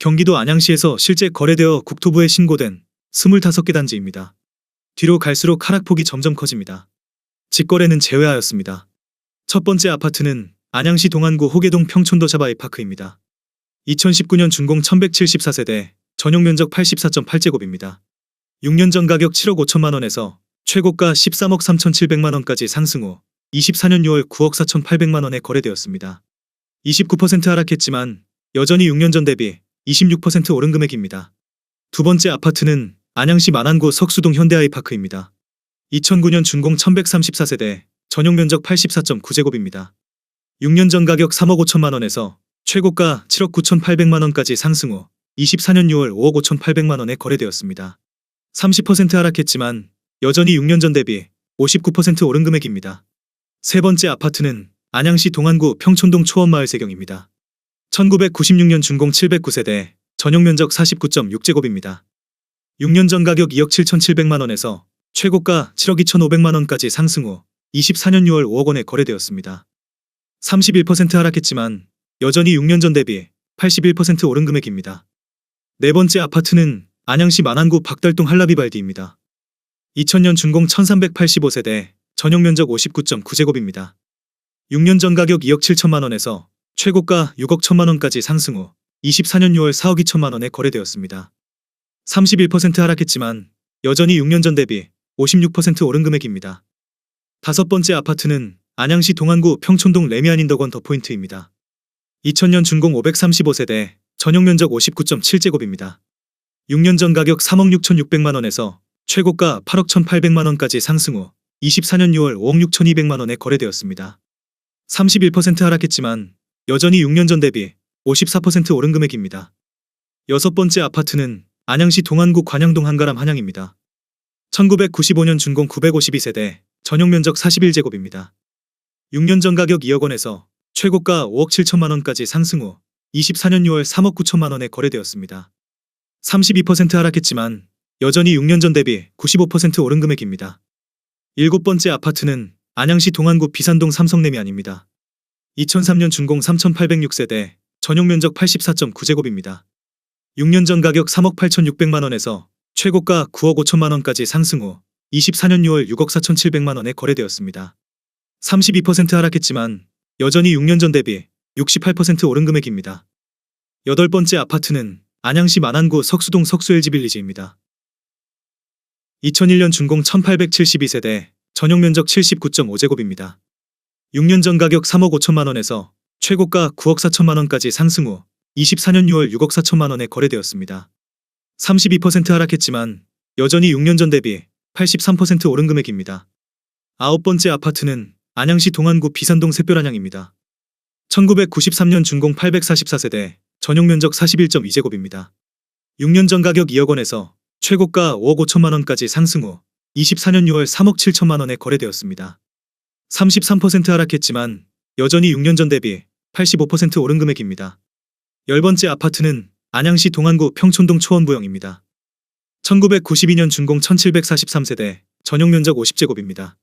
경기도 안양시에서 실제 거래되어 국토부에 신고된 25개 단지입니다. 뒤로 갈수록 하락폭이 점점 커집니다. 직거래는 제외하였습니다. 첫 번째 아파트는 안양시 동안구 호계동 평촌도 샤바이파크입니다. 2019년 준공 1174세대, 전용 면적 84.8제곱입니다. 6년 전 가격 7억 5천만 원에서 최고가 13억 3,700만 원까지 상승 후 24년 6월 9억 4,800만 원에 거래되었습니다. 29% 하락했지만 여전히 6년 전 대비 26% 오른 금액입니다. 두 번째 아파트는 안양시 만안구 석수동 현대아이파크입니다. 2009년 준공 1134세대, 전용 면적 84.9제곱입니다. 6년 전 가격 3억 5천만 원에서 최고가 7억 9,800만 원까지 상승 후 24년 6월 5억 5,800만 원에 거래되었습니다. 30% 하락했지만 여전히 6년 전 대비 59% 오른 금액입니다. 세 번째 아파트는 안양시 동안구 평촌동 초원마을 세경입니다. 1996년 준공 709세대, 전용 면적 49.6제곱입니다. 6년 전 가격 2억 7,700만 원에서 최고가 7억 2,500만 원까지 상승 후 24년 6월 5억 원에 거래되었습니다. 31% 하락했지만 여전히 6년 전 대비 81% 오른 금액입니다. 네 번째 아파트는 안양시 만안구 박달동 한라비발디입니다. 2000년 준공 1385세대, 전용 면적 59.9제곱입니다. 6년 전 가격 2억 7천만 원에서 최고가 6억 1천만 원까지 상승 후 24년 6월 4억 2천만 원에 거래되었습니다. 31% 하락했지만 여전히 6년 전 대비 56% 오른 금액입니다. 다섯 번째 아파트는 안양시 동안구 평촌동 레미안인덕원 더포인트입니다. 2000년 준공 535세대, 전용 면적 59.7제곱입니다. 6년 전 가격 3억 6,600만 원에서 최고가 8억 1,800만 원까지 상승 후 24년 6월 5억 6,200만 원에 거래되었습니다. 31% 하락했지만 여전히 6년 전 대비 54% 오른 금액입니다. 여섯 번째 아파트는 안양시 동안구 관양동 한가람 한양입니다. 1995년 준공 952세대, 전용 면적 41제곱입니다. 6년 전 가격 2억 원에서 최고가 5억 7천만 원까지 상승 후 24년 6월 3억 9천만 원에 거래되었습니다. 32% 하락했지만 여전히 6년 전 대비 95% 오른 금액입니다. 일곱 번째 아파트는 안양시 동안구 비산동 삼성레미안입니다. 2003년 준공 3,806세대, 전용 면적 84.9제곱입니다. 6년 전 가격 3억 8,600만 원에서 최고가 9억 5천만 원까지 상승 후 24년 6월 6억 4,700만 원에 거래되었습니다. 32% 하락했지만 여전히 6년 전 대비 68% 오른 금액입니다. 여덟 번째 아파트는 안양시 만안구 석수동 석수LG빌리지입니다. 2001년 준공 1872세대, 전용 면적 79.5제곱입니다. 6년 전 가격 3억 5천만 원에서 최고가 9억 4천만 원까지 상승 후 24년 6월 6억 4천만 원에 거래되었습니다. 32% 하락했지만 여전히 6년 전 대비 83% 오른 금액입니다. 아홉 번째 아파트는 안양시 동안구 비산동 샛별안양입니다. 1993년 준공 844세대, 전용 면적 41.2제곱입니다. 6년 전 가격 2억 원에서 최고가 5억 5천만 원까지 상승 후 24년 6월 3억 7천만 원에 거래되었습니다. 33% 하락했지만 여전히 6년 전 대비 85% 오른 금액입니다. 열 번째 아파트는 안양시 동안구 평촌동 초원부영입니다. 1992년 준공 1743세대, 전용 면적 50제곱입니다.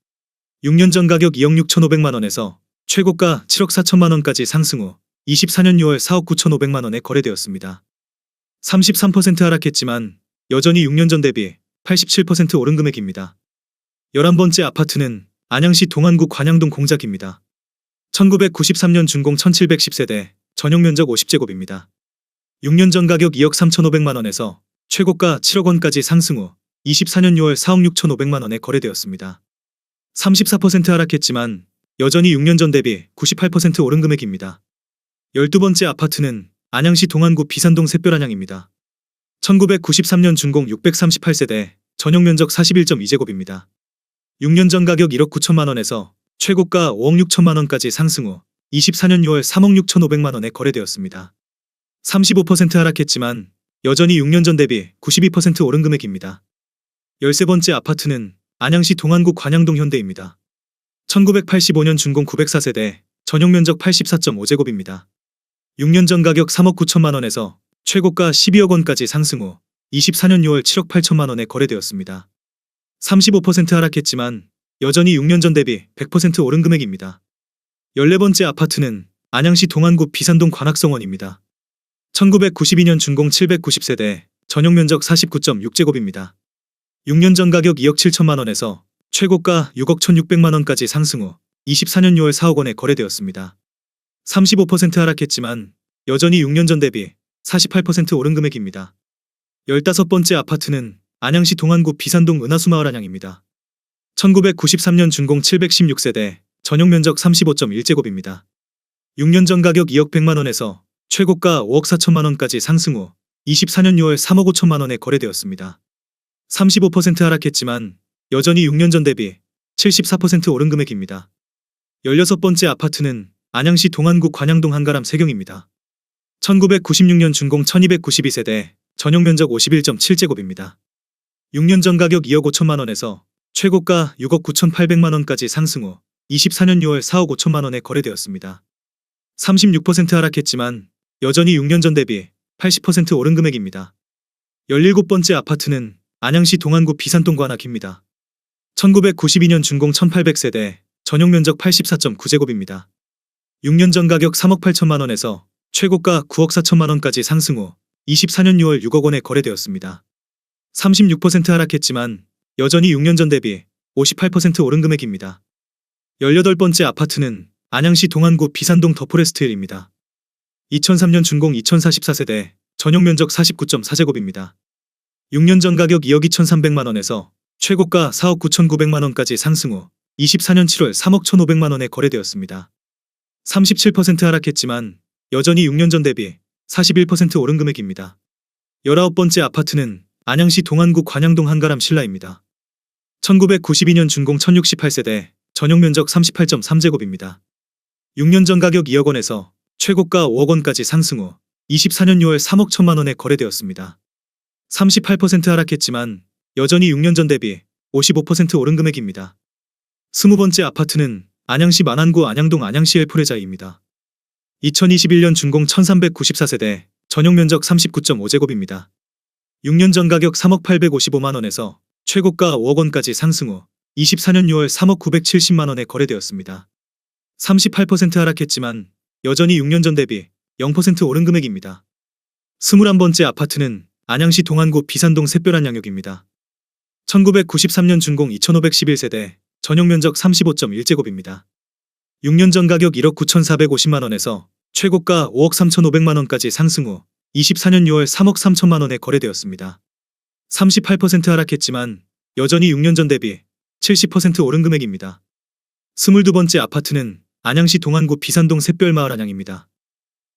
6년 전 가격 2억 6,500만 원에서 최고가 7억 4천만 원까지 상승 후 24년 6월 4억 9,500만 원에 거래되었습니다. 33% 하락했지만 여전히 6년 전 대비 87% 오른 금액입니다. 11번째 아파트는 안양시 동안구 관양동 공작입니다. 1993년 준공 1710세대, 전용 면적 50제곱입니다. 6년 전 가격 2억 3,500만 원에서 최고가 7억 원까지 상승 후 24년 6월 4억 6,500만 원에 거래되었습니다. 34% 하락했지만 여전히 6년 전 대비 98% 오른 금액입니다. 12번째 아파트는 안양시 동안구 비산동 샛별안양입니다. 1993년 준공 638세대, 전용 면적 41.2제곱입니다. 6년 전 가격 1억 9천만 원에서 최고가 5억 6천만 원까지 상승 후 24년 6월 3억 6,500만 원에 거래되었습니다. 35% 하락했지만 여전히 6년 전 대비 92% 오른 금액입니다. 13번째 아파트는 안양시 동안구 관양동 현대입니다. 1985년 준공 904세대, 전용 면적 84.5제곱입니다. 6년 전 가격 3억 9천만 원에서 최고가 12억 원까지 상승 후 24년 6월 7억 8천만 원에 거래되었습니다. 35% 하락했지만 여전히 6년 전 대비 100% 오른 금액입니다. 14번째 아파트는 안양시 동안구 비산동 관악성원입니다. 1992년 준공 790세대, 전용 면적 49.6제곱입니다. 6년 전 가격 2억 7천만 원에서 최고가 6억 1,600만 원까지 상승 후 24년 6월 4억 원에 거래되었습니다. 35% 하락했지만 여전히 6년 전 대비 48% 오른 금액입니다. 15번째 아파트는 안양시 동안구 비산동 은하수마을 안양입니다. 1993년 준공 716세대, 전용 면적 35.1제곱입니다. 6년 전 가격 2억 100만 원에서 최고가 5억 4천만 원까지 상승 후 24년 6월 3억 5천만 원에 거래되었습니다. 35% 하락했지만 여전히 6년 전 대비 74% 오른 금액입니다. 16번째 아파트는 안양시 동안구 관양동 한가람 세경입니다. 1996년 준공 1292세대, 전용 면적 51.7제곱입니다. 6년 전 가격 2억 5천만 원에서 최고가 6억 9,800만 원까지 상승 후 24년 6월 4억 5천만 원에 거래되었습니다. 36% 하락했지만 여전히 6년 전 대비 80% 오른 금액입니다. 17번째 아파트는 안양시 동안구 비산동 관악입니다. 1992년 준공 1800세대, 전용 면적 84.9제곱입니다. 6년 전 가격 3억 8천만 원에서 최고가 9억 4천만 원까지 상승 후 24년 6월 6억 원에 거래되었습니다. 36% 하락했지만 여전히 6년 전 대비 58% 오른 금액입니다. 18번째 아파트는 안양시 동안구 비산동 더포레스트힐입니다. 2003년 준공 2044세대, 전용 면적 49.4제곱입니다. 6년 전 가격 2억 2,300만 원에서 최고가 4억 9,900만 원까지 상승 후 24년 7월 3억 1,500만 원에 거래되었습니다. 37% 하락했지만 여전히 6년 전 대비 41% 오른 금액입니다. 19번째 아파트는 안양시 동안구 관양동 한가람 신라입니다. 1992년 준공 1068세대, 전용 면적 38.3제곱입니다. 6년 전 가격 2억 원에서 최고가 5억 원까지 상승 후 24년 6월 3억 1천만 원에 거래되었습니다. 38% 하락했지만 여전히 6년 전 대비 55% 오른 금액입니다. 20번째 아파트는 안양시 만안구 안양동 안양시 엘포레자이입니다. 2021년 준공 1394세대, 전용 면적 39.5제곱입니다. 6년 전 가격 3억 855만 원에서 최고가 5억 원까지 상승 후 24년 6월 3억 970만 원에 거래되었습니다. 38% 하락했지만 여전히 6년 전 대비 0% 오른 금액입니다. 21번째 아파트는 안양시 동안구 비산동 샛별안 양역입니다. 1993년 준공 2511세대, 전용 면적 35.1제곱입니다. 6년 전 가격 1억 9,450만 원에서 최고가 5억 3,500만 원까지 상승 후 24년 6월 3억 3천만 원에 거래되었습니다. 38% 하락했지만 여전히 6년 전 대비 70% 오른 금액입니다. 22번째 아파트는 안양시 동안구 비산동 샛별마을 안양입니다.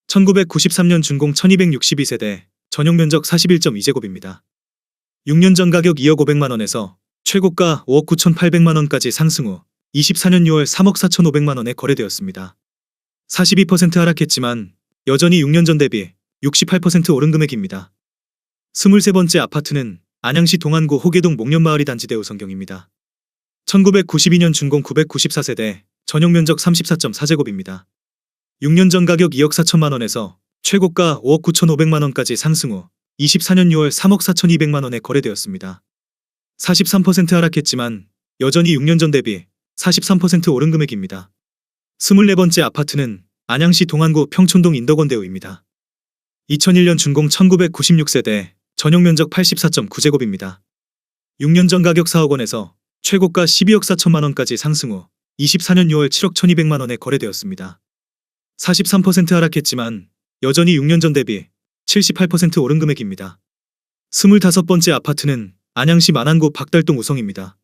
1993년 준공 1262세대, 전용 면적 41.2제곱입니다. 6년 전 가격 2억 500만 원에서 최고가 5억 9,800만 원까지 상승 후 24년 6월 3억 4,500만 원에 거래되었습니다. 42% 하락했지만 여전히 6년 전 대비 68% 오른 금액입니다. 23번째 아파트는 안양시 동안구 호계동 목련마을이 단지대 우성경입니다. 1992년 준공 994세대, 전용 면적 34.4제곱입니다. 6년 전 가격 2억 4천만 원에서 최고가 5억 9,500만 원까지 상승 후 24년 6월 3억 4,200만 원에 거래되었습니다. 43% 하락했지만 여전히 6년 전 대비 43% 오른 금액입니다. 24번째 아파트는 안양시 동안구 평촌동 인덕원대우입니다. 2001년 준공 1996세대, 전용 면적 84.9제곱입니다. 6년 전 가격 4억 원에서 최고가 12억 4천만 원까지 상승 후 24년 6월 7억 1,200만 원에 거래되었습니다. 43% 하락했지만 여전히 6년 전 대비 78% 오른 금액입니다. 25번째 아파트는 안양시 만안구 박달동 우성입니다.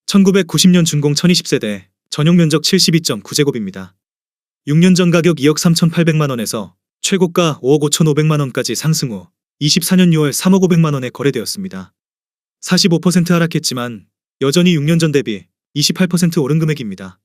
1990년 준공 1020세대, 전용 면적 72.9제곱입니다. 6년 전 가격 2억 3,800만 원에서 최고가 5억 5,500만 원까지 상승 후 24년 6월 3억 500만 원에 거래되었습니다. 45% 하락했지만 여전히 6년 전 대비 28% 오른 금액입니다.